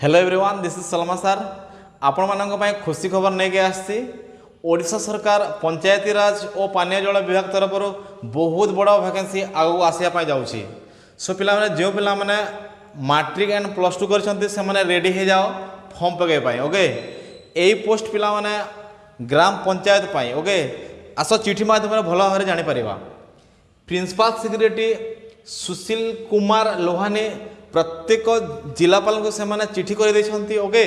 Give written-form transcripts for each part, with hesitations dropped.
Hello everyone, this is Salma sir. आपण मानक पई खुशी खबर नहीं के आसी। ओडिशा सरकार पंचायती राज और पानीय जल विभाग तरफ बहुत बड़ वैकेंसी आगू आसापी जाऊँगी। सो पिला माने जो पिला माने मैट्रिक एंड प्लस टू कर रेडी हो जाओ फॉर्म पकड़। ओके, यही पोस्ट पिला माने ग्राम पंचायत पाई। ओके, आस चिठी माध्यम भल भाव जापर। प्रिंसिपल सेक्रेटरी सुशील कुमार लोहानी प्रत्येक जिलापाल को से चिठी कर देछंती। ओके,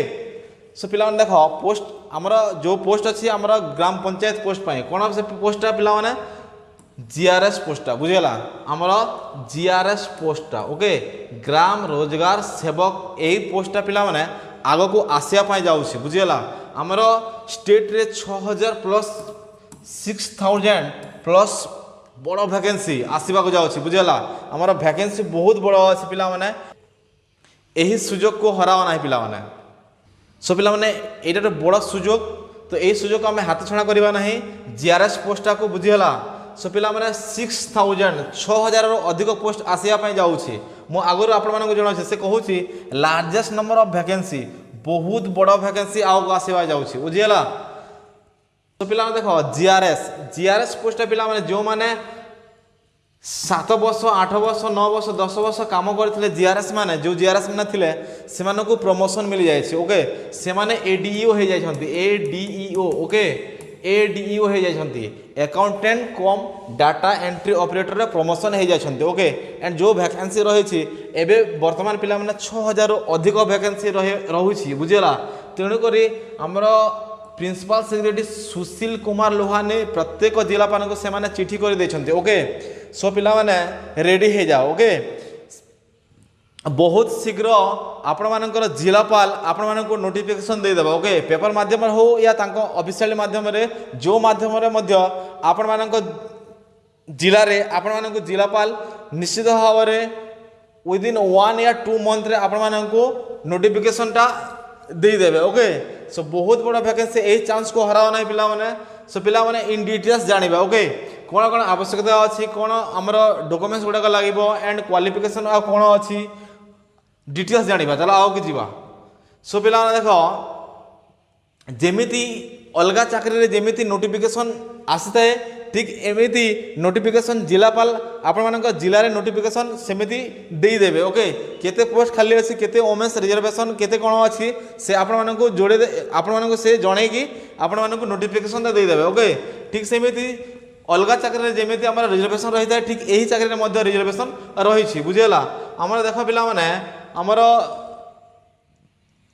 सो पिला देख पोस्ट आमर जो पोस्ट अच्छी आमर ग्राम पंचायत पोस्ट पाई कौन से पोस्टा पिला माने जीआरएस पोस्टा बुझेगा आमर जीआरएस पोस्टा। ओके, ग्राम रोजगार सेवक यही पोस्टा पिला माने आग को आसापी जाऊँगी बुझेगा। आमर स्टेट रे 6000 प्लस 6000 प्लस बड़ वैकेंसी आसवाक जाऊँगी बुझेगा। आमर वैकेंसी बहुत बड़ अच्छी पिला माने यही सुजोग को हरावा ना पिला माने। सो पिला माने एटा बड़ सुजोग, तो यही सुजोग को आम हाथ छड़ा करवा ना जीआरएस पोस्टा को बुझीगला। सो पिला माने 6000 अधिक पोस्ट आसापी जाऊँगी। मु आगुरी आपण जनाऊँ से कहूँ लार्जेस्ट नंबर ऑफ वैकेंसी बहुत बड़ वैकेंसी आगे आसवा जाऊँगी बुझीगला। तो पिला देख जीआरएस पोस्टा पिला माने जो माने 7 वर्ष 8 वर्ष 9 वर्ष 10 वर्ष काम करते जीआरएस माने जो जीआरएस मैंने थिले सेमाने को प्रमोशन मिल जाए। ओके, से माने एडीईओ हो जाइछंती एडीईओ। ओके, एडीईओ हो जाइछंती accountant cum data entry operator रे प्रमोशन हो जाइछंती। ओके, एंड जो वैकेंसी रही एबे वर्तमान पिला माने 6000 अधिक वैकेंसी रही बुझेला। तेणुक आमर प्रिंसिपल सेक्रेटरी सुशील कुमार लोहानी प्रत्येक जिलापाल को से चिठी कर देछंती। ओके, सो पिला माने रेडी हो जाओ। ओके, बहुत शीघ्र आपण मानकर जिलापाल आपण मानक नोटिफिकेशन देदेव। ओके, पेपर माध्यम हो या तांको ऑफिशियल माध्यम रे जो माध्यम रे मध्य आपण मानक जिला रे आपण मानक जिलापाल निश्चित भाव में विदिन 1 या 2 मंथ रे आपण मानक नोटिफिकेशन टा देदेवे। ओके, सो बहुत बड़ा वैकेंसी यही चांस को हराव ना पिला माने। सो पिला माने इन डिटेल्स जानिबा। ओके, कौन कौन आवश्यकता अच्छी कौन आमर डॉक्यूमेंट्स गुड़ाक लगे एंड क्वालिफिकेशन आ कौन अच्छी डिटेल्स जानिबा। चलो आओ कि जीवा। सो पिला माने देख जेमिति अलगा चाकरी रे जेमिति नोटिफिकेशन आसी थाए ठीक एमिति नोटिफिकेशन जिलापाल आपण मानक जिले में नोटिफिकेशन सेमिति देई देबे। ओके, केते पोस्ट खाली अछि केते वोमेन्स रिजर्वेशन केते कोन अछि से आपण मानक जोड़े आपण मानक से जणे कि आपण मानक नोटिफिकेशन देई देबे। ओके, ठीक सेमिति अलगा चाकरी जेमिति आमर रिजर्वेशन रही था ठीक यही चाकरी में रिजर्वेशन रही बुझेगा। आमर देख पिला माने आमर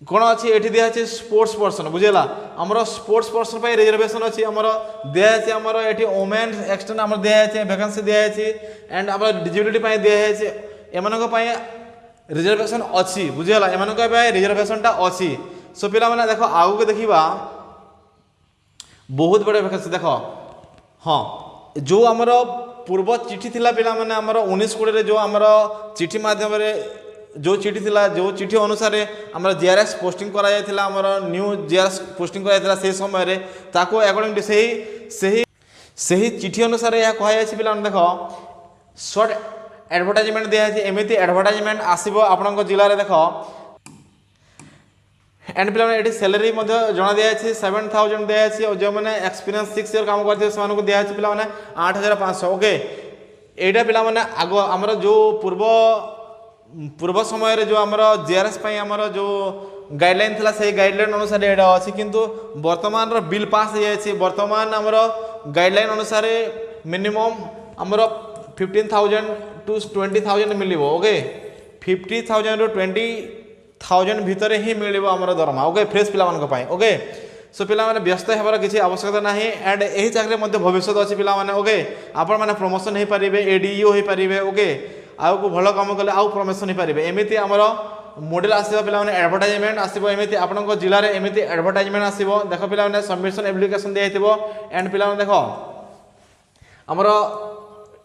कौन अच्छी ये दिखाई स्पोर्ट्स पर्सन बुझेगा। आमर स्पोर्ट्स पर्सन पर रिजर्वेशन अच्छी आमर दिखाई आमर ये वोमेन एक्सटेंड आमर दिखाई वैकेंसी दिखाई एंड आम डिजेबिलिटी दिखाई एम रिजर्वेशन अच्छी बुझेगा। एम रिजर्वेशन अच्छी। सो पिला माने देख आगू के देखा बहुत बड़े वैकेंसी देख। हाँ, जो आमर पूर्व चिठी थिला पिला माने आमर 19-20 जो आमर चिठी माध्यम जो चिठी थिला जो चिठी अनुसार आमर जीआरएस पोस्टिंग करा जायतिला आमर न्यू जीआरएस पोस्टिंग करा जायतिला से समय रे ताको अकॉर्डिंग टू सही चिठी अनुसार या कहा जाय पिला देख शॉर्ट एडवर्टाइजमेंट दिया है एमिति एडवर्टाइजमेंट आसीबो आपनक जिल्ला रे देख एंड पिला ये सैलरी जना दिखाई 7000 दिखाई और जो मैंने एक्सपीरियंस 6 ईयर काम करते हैं दिखाई पिला 8500। ओके, एटा पिला माने आगो आमर जो पूर्व समय रे जो आमर जीआरएस पई आमर जो गाइडलाइन थिला से गाइडलाइन अनुसार एटा अछि किंतु वर्तमान रो बिल पास हो जायछि। वर्तमान आमर गाइडलाइन अनुसार मिनिमम आमर 15000 टू 20000 मिलिबो। ओके, 50000 रो 20000 भितर ही मिलिबो आमर दरमा। ओके, फ्रेश पिला मानक पई। ओके, सो पिला माने व्यस्त हेबार किसी आवश्यकता नाही एंड यही चाकरी मध्य भविष्य अच्छी पिला माने। ओके, आपण माने प्रमोशन हो पारे एडीईओ हो पारे। ओके, आउ को भल काम कले आउ प्रमोशन हो पारे एमिति आमर मॉडल आसीबा पिला माने एडवर्टाइजमेंट आसीबो एमिति आपनक जिल्ला रे एमिति एडवर्टाइजमेंट आसीबो। देख पिला माने सबमिशन एप्लिकेशन दियाइथिबो एंड पिला माने देखो आमर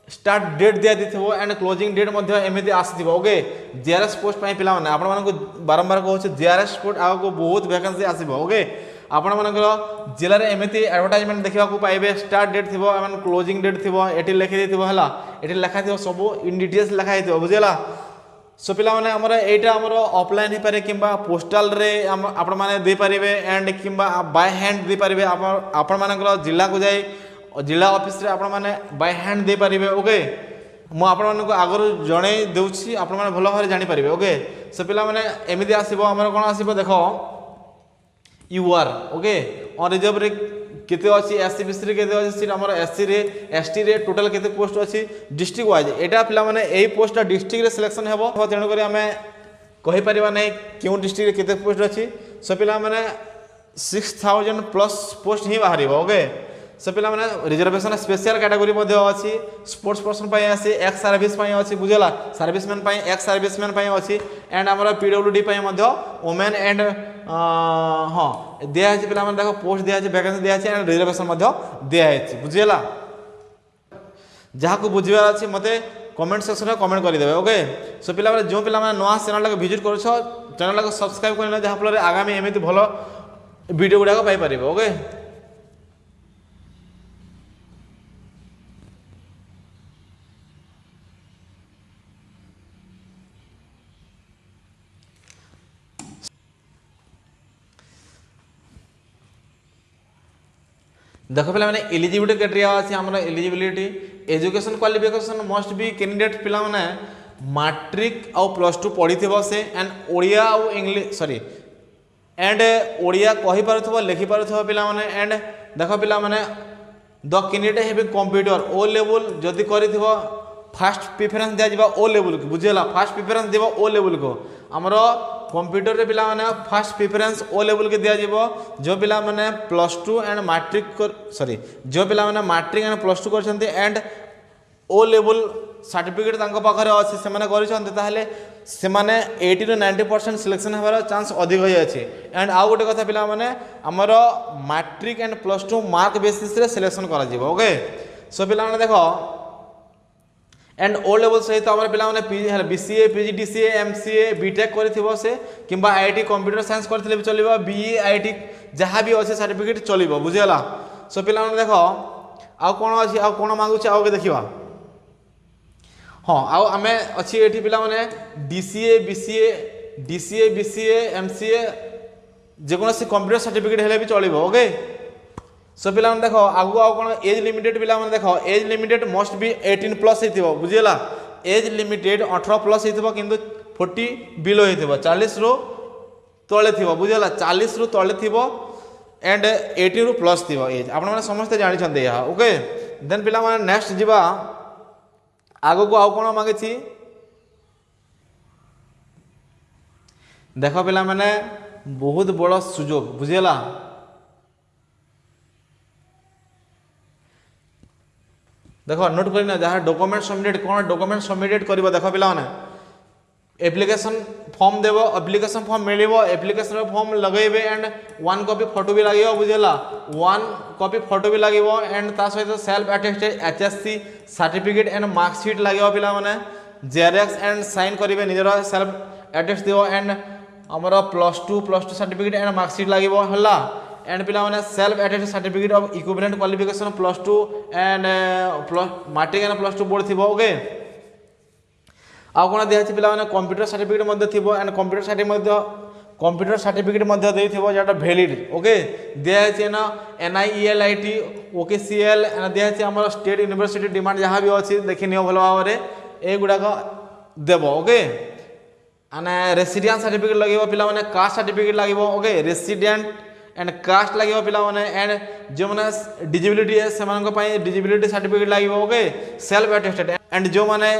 स्टार्ट डेट दिया दिथिबो एंड क्लोजिंग डेट मध्य एमिति आसीथिबो। ओके, जीआरएस पोस्ट पई पिला माने आपण मानक बारंबार कहू जीआरएस पोस्ट आउ को बहुत वैकेंसी आसीबो। ओके, आपण मानकर जिले में एमती एडवर्टाइजमेंट देखा पाइबे स्टार्ट डेट थी क्लोजिंग डेट थी ये लिखी देती है ये लिखा थी सब इन डिटेल्स लिखाई बुझेगा सो पिला माने हमर एटा हमर ऑफलाइन ही पारे किंबा पोस्टल रे आपण माने दे पारिबे एंड किंबा बाय हैंड दे पारिबे आपण मानकर जिला को जाई जिला ऑफिस रे आपण माने बाय हैंड दे पारिबे ओके मु आपण मानको आगर जणे देउछि आपण माने भलो भारे जानि पारिबे ओके सो पिला माने एमिति आसीबो हमर कोन आसीबो देखो यूआर ओके ऑन रिजर्व रे केते अछि एससी बीसी रे केते अछि सीट हमर एससी रे एसटी रे टोटल केते पोस्ट अछि डिस्ट्रिक्ट वाइज एटा पिला माने एई पोस्ट डिस्ट्रिक्ट रे सिलेक्शन हेबो तेणु करी हमें कहि परिबा नै क्यों डिस्ट्रिक्ट रे केते पोस्ट अछि सो पिला माने 6000 प्लस पोस्ट ही बाहरिबो ओके सो पिला माने रिजर्वेशन स्पेशल कैटेगरी मध्ये अछि स्पोर्ट्स पर्सन पय अछि एक्स सर्विस पय अछि बुझला सर्विसमैन पय एक्स सर्विसमैन पय अछि एंड हमर पीडब्ल्यूडी पय मध्ये वुमेन एंड हां दिया अछि पिला माने देखो पोस्ट दिया अछि वैकेंसी दिया अछि एंड रिजर्वेशन मध्ये दिया अछि बुझला जहा को बुझिबा अछि मते कमेंट सेक्शन में कमेंट कर देबे ओके सो पिला माने जो पिला माने नवा चैनल को विजिट करछो चैनल को सब्सक्राइब करना जहा फल आगामी एमिति भलो वीडियो गुडा को पाई परिबे ओके देखो पिला माने एलिजिबिलिटी क्राइटेरिया अछि हमरा eligibility education qualification must be candidate पिला माने मैट्रिक और +2 पढिथिबो से एंड ओडिया और इंग्लिश सॉरी एंड ओडिया कहि पारुथबो लिखि पारुथबो पिला माने एंड देखो पिला माने the candidate have computer O level जदी करिथिबो फर्स्ट प्रेफरेंस दिया जिबा ओ लेवल को बुझेला फर्स्ट प्रेफरेंस देबो ओ लेवल को हमरो कंप्यूटर रे पिला माने फर्स्ट प्रेफरेंस ओ लेवल के दिया जिवो जो पिला माने +2 एंड मैट्रिक सॉरी जो पिला माने मैट्रिक एंड +2 करछन्ते एंड ओ लेवल सर्टिफिकेट तांको पाखरे अछि से माने करछन्ते ताहले से माने 80 to 90% सिलेक्शन हबार चांस अधिक होय अछि एंड आ गोटे कथा पिला माने हमरो मैट्रिक एंड +2 मार्क बेसिस रे सिलेक्शन करा जिवो ओके सो पिला माने देखो एंड ओ लेवल सहित हमर पिला माने बीसीए पीजीडीसीए एमसीए बीटेक करथिबो से किंबा आईआईटी कंप्यूटर साइंस करथिले भी चलिबो बीई आईआईटी जहां भी अछि सर्टिफिकेट चलिबो बुझेला सो पिला माने देखो आ कोन अछि आ कोन मांगु छी आ के देखिबा हां आ हमें अछि एठी पिला माने डीसीए बीसीए एमसीए जे कोनोसी कंप्यूटर सर्टिफिकेट हेले भी चलिबो ओके सो पिला माने देखो आगु आ कोन एज लिमिटेड पिला माने देखो age limited must be 18 plus हेतिबो बुझिला एज लिमिटेड 18 प्लस हेतिबो किंतु 40 बिलो हेतिबो 40 रो तळे थिबो बुझिला 40 रो तळे थिबो एंड 18 रो प्लस थिबो एज आपण माने समस्त जानि छन्ते या ओके देन पिला माने नेक्स्ट जिबा आगु को आ कोन मागे छी देखो पिला माने बहुत बड़ सुजोग बुझिला देखो नोट करना जहाँ डॉक्यूमेंट सबमिट कौन डॉक्यूमेंट सबमिट कर देख पिला एप्लिकेशन फॉर्म देव एप्लिकेशन फॉर्म मिलो एप्लिकेशन फॉर्म लगेबे एंड 1 कॉपी फोटो भी लगे बुझेला 1 कॉपी फोटो भी लगे एंड ता सहित self attested HSC certificate and marksheet लगे पिला जेरेक्स एंड साइन करेंगे निजर सेल्फ अटेस्ट दिव एंड आमर +2 सर्टिफिकेट एंड मार्कशीट लगे है एंड पिला माने self attested certificate of equivalent qualification +2 and matric and +2 board थिबो ओके आ कोन दिया छि पिला माने कंप्यूटर सर्टिफिकेट मध्ये थिबो एंड कंप्यूटर सर्टिफिकेट मध्ये देइ थिबो जेटा वैलिड ओके दिया छि ना NIELIT OKCL एंड दिया छि हमर स्टेट यूनिवर्सिटी डिमांड जहां भी अछि देखिनियो भलो भाबरे ए गुडा को देबो ओके अने रेसिडेंस सर्टिफिकेट लगेबो पिला माने कास्ट सर्टिफिकेट लगेबो ओके रेसिडेंट एंड कास्ट लगे पिला माने एंड जो माने डिजेबिलिटी है सेमान पई डिजेबिलिटी सर्टिफिकेट लगे ओके सेल्फ अटेस्टेड एंड जो माने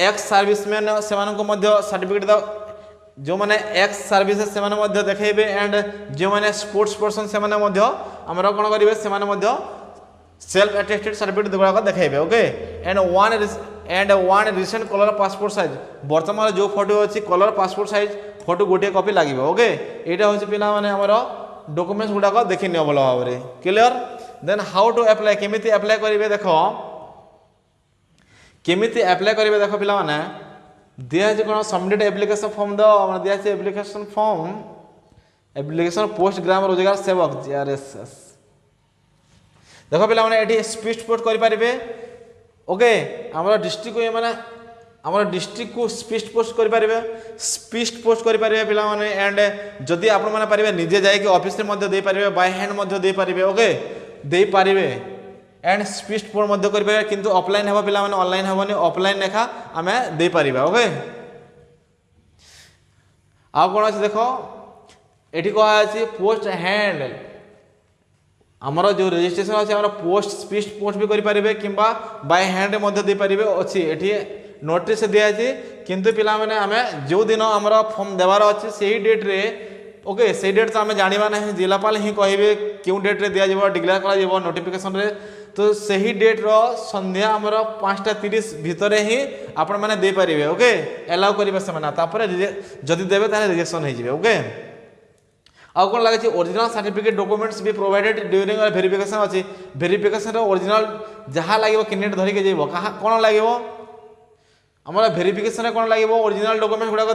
एक्स सर्विसमैन सेमान को मध्य सर्टिफिकेट द जो माने एक्स सर्विसेस सेमान मध्य देखेबे एंड जो माने स्पोर्ट्स पर्सन सेमान मध्य हमरा कोन करिवे सेमान मध्य सेल्फ अटेस्टेड सर्टिफिकेट देबा को देखेबे okay and one recent colour passport size वर्तमान जो फोटो अछि कलर पासपोर्ट साइज फोटो गोटे कॉपी लागिबो ओके एटा होछि पिला माने हमरा डॉक्यूमेंट्स गुडा को देखि नियो भलो भाबरे clear then how to apply केमिति अप्लाई करिवे देखो केमिति अप्लाई करिवे देखो पिला माने दिया जे कोन सबमिट एप्लीकेशन फॉर्म दो हमरा दिया छै एप्लीकेशन फॉर्म एप्लीकेशन पोस्ट ग्राम रोजगार सेवक जीआरएस देखो पिला माने एठी स्पीड पोस्ट करि परिबे ओके हमरा डिस्ट्रिक्ट को माने आमर डिस्ट्रिक्ट को स्पीड पोस्ट करें स्पीड पोस्ट करें पिला माने एंड जदि आपण मैंने पारे निजे जाइए ऑफिस रे मध्य दे पारे बाय हैंड दे पारे ओके दे पारे एंड स्पीड पोस्ट करें किंतु ऑफलाइन हेबा पिला माने ऑनलाइन हेबनी ऑफलाइन लेखा आमे दे पारिबा ओके आ कोन अछि देखो एठी कहा अछि पोस्ट हैंड आमर जो रजिस्ट्रेशन अच्छे आम पोस्ट स्पीड पोस्ट भी करें कि बाय हैंड दे पारे अच्छी एटी नोटिस दिखाई किंतु पिला माने आमे जो दिन आमर फॉर्म देवार अच्छे से ही डेट रे ओके से डेट तो आम जाना ना जिलापाल ही कहे क्यों डेट रे दिया डिक्लेयर कर नोटिफिकेशन रे तो से ही डेट रो संध्या आमर 5:30 भितर ही आपण मैंने दे पारे ओके एलाउ करेंगे से जदि देवे रिजेक्शन हो ओके आउ कौन लगे ओरिजिनल सर्टिफिकेट डॉक्यूमेंट्स भी प्रोवाइडेड ड्यूरिंग वेरिफिकेशन अच्छी वेरिफिकेशन ओरिजिनल जहाँ लगे कैंडिडेट धरिके जाइब कौन लगे आम वेरिफिकेशन कौन लगे ओरिजिनल डॉक्यूमेंट गुड़ाक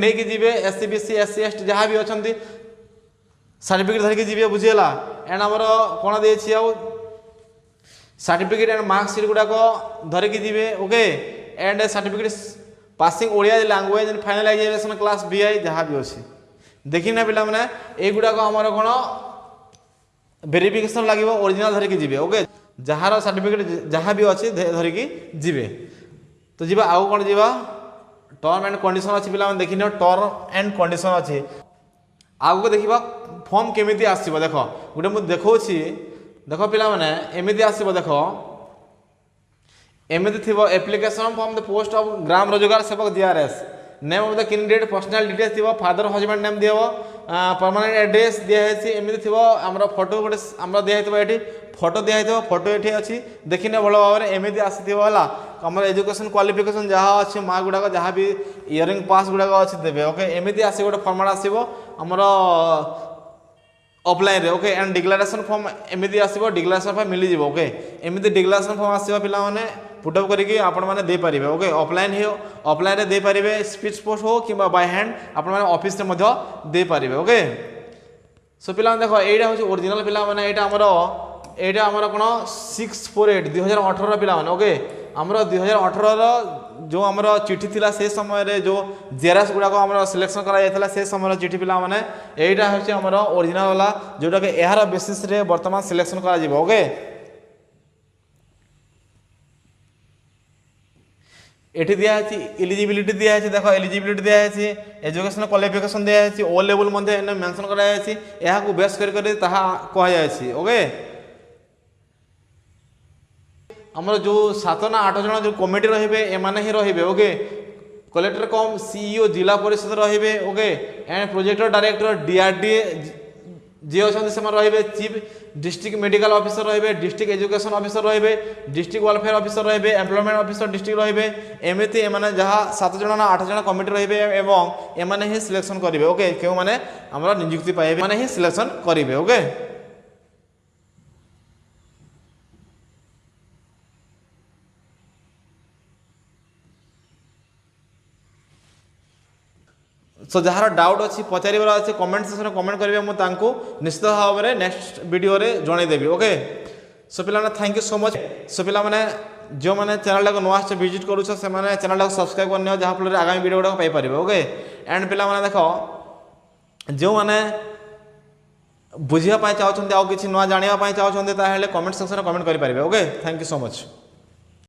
नहीं जी एससी बीसी एससी एसटी जहाँ भी अच्छा सर्टिफिकेट धरिके जी बुझीगला एंड आमर कौन दे सर्टिफिकेट एंड मार्कसीट गुड़ाक धरिकी जी okay and certificate passing Odia language finalisation class बीआई जहाँ भी अच्छी देखी ना पिला माने ए गुड़ाक आमर कौन वेरिफिकेशन लगे ओरिजिनल धरिकी जी ओके जार सर्टिफिकेट जहाँ भी अच्छी धरिकी जी तो जी आउ कौन जी टर्म एंड कंडीशन अच्छी पिला देखी टर्म एंड कंडीशन अच्छी आगे देखा फॉर्म केमी आसो देख गोटे मुझे देखी देख पिला माने एमती आसो देख एमती थी application form the post of ग्राम रोजगार सेवक DRS name of the candidate personal details थी फादर हजबैंड नेम दिए परमानेंट एड्रेस दिखाई एमती थी आम फोटो गोटे आम दिखाई ये फोटो दिखाई फोटो ये अच्छी देखने भल भाव में एमती आसला आम एजुकेशन क्वालिफिकेशन जहाँ अच्छे माँ गुड़ाक जहाँ भी इयरिंग पास गुड़ाक अच्छे देवे ओके एमती आस गोटे फर्माट आसो आमर ऑफलाइन रे ओके एंड डिक्लेरेशन फॉर्म एमती आसो डिक्लेरेशन फॉर्म मिल जाए ओके एमती डिक्लेरेशन फॉर्म आसवा पिला माने पुटअप करके आपण मैंने दे पारे ओके ऑफलाइन रे दे पारे स्पीड पोस्ट हो कि बाय हैंड आपण मैंने ऑफिस रे मध्य दे पारे ओके सो पिला देखो एटा हूँ ओरिजिनल पिला माने एटा आमर कौन 648 2018 पिला माने ओके आमर 2018 जो आमर चिठी थिला से समय रे जो जेरास गुड़ाक आमर सिलेक्शन करा से समय चिठी पिला माने एटा हूँ आमर ओरिजिनल वाला जोटा कि यार बेसिस रे वर्तमान सिलेक्शन करा जिवो ओके एटी दिखाई एलिजिबिलिटी दिखाई देख एलिजिबिलिटी दिखाई एजुकेशन क्वालिफिकेशन दिखाई ओ लेवल मेंशन कराई बेस कर कहुई ओके आमर जो 7 ना 8 जन जो कमिटी रे एमाने ही रे ओके कलेक्टर कम सीईओ जिला परिषद रे okay and projector director DRDA जी अच्छा से रे चीफ डिस्ट्रिक्ट मेडिकल ऑफिसर रे डिस्ट्रिक्ट एजुकेशन ऑफिसर रे डिस्ट्रिक्ट वेलफेयर ऑफिसर रे एम्प्लॉयमेंट ऑफिसर डिस्ट्रिक्ट रे एमती एमाने जहाँ 7 जन ना 8 जन कमिटी रे एवं एमाने ही सिलेक्शन करेंगे ओके क्यों माने आमर नियुक्ति पाइबे माने ही सिलेक्शन करेंगे ओके सो जहाँ डाउट अच्छी पचार अच्छे कमेंट सेक्शन कमेंट करेंगे मुझे निश्चित भाव में नेक्स्ट वीडियो रे जनईदेवी ओके सो पिला thank you so much so पिला जो मैंने चैनल को नुआ विजिट करुछ से चैनल को सब्सक्राइब करने जहाँ फल आगामी वीडियो गुड़ाक पाइपर ओके एंड पिला देख जो मैंने बुझापी चाहते आउ कि नुआ जानापी चाहते कमेंट सेक्शन कमेंट करेंगे okay thank you so much.